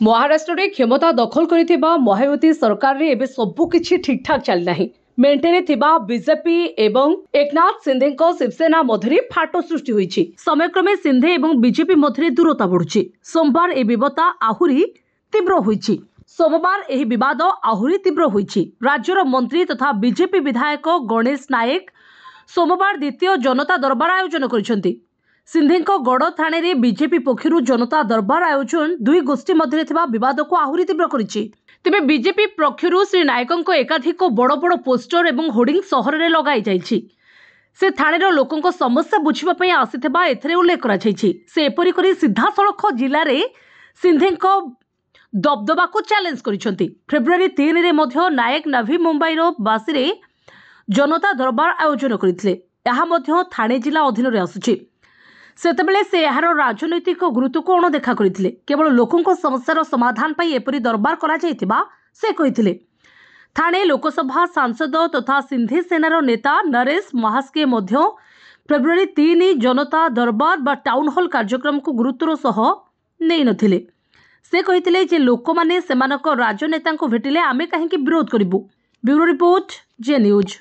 महाराष्ट्र में क्षमता दखल करिथिबा महायुति सरकार रे एबे सबुकिछि ठीक ठाक चलना मेंटेने थिबा बीजेपी एवं एकनाथ सिंधे शिवसेना मध्य फाट सृष्टि होईछि। समयक्रमे सिंधे एवं बीजेपी मध्य दूरता बढ़ुछि। सोमवार ए विवाद आहुरी तीव्र होईछि। सोमवार एही विवाद आहुरी तीव्र होईछि। राज्यर मंत्री तथा बीजेपी विधायक गणेश नायक सोमवार द्वितीय जनता दरबार आयोजन करिसेंति। सिंधेंको गड़ थाने रे बीजेपी पक्षरु जनता दरबार आयोजन दुई गोष्ठी मध्य थिबा विवाद को आहुरी तीव्र करिछि। तेबे बीजेपी पक्षरु श्री नायकंको एकाधिक बड़ बड़ पोस्टर एवं होर्डिंग सहर रे लगाई जाइछि। से थानेर लोकंको समस्या बुझिबा पई आसिथिबा एथरे उल्लेख करा जाइछि। से एपरि करी सीधा सड़क जिल्ला रे सिंधेंको दबदबा को चैलेंज करिसेंति। फेब्रुआरी 3 रे मध्य नायक नवी मुंबई रो बासी रे जनता दरबार आयोजन करथिले। एहा मध्य थाने जिला अधीन रे आसुछि। सेतेबेले से यार राजनैतिक गुरुत्व को अणदेखा करथिले। केवल लोकंको समस्यार समाधान पाई एपरि दरबार करा जायतिबा से कहिथिले। थाने लोकसभा सांसद तथा सिंधे सेनार नेता नरेश महास्के मध्य फेब्रुआरी 3 जनता दरबार बा टाउन हॉल कार्यक्रम को गुरुत्वर सह नै नथिले। से कहिथिले जे लोकमाने सेमानक राजनेता को भेटिले आमे काहेकि विरोध करिबु। ब्यूरो रिपोर्ट जे न्यूज।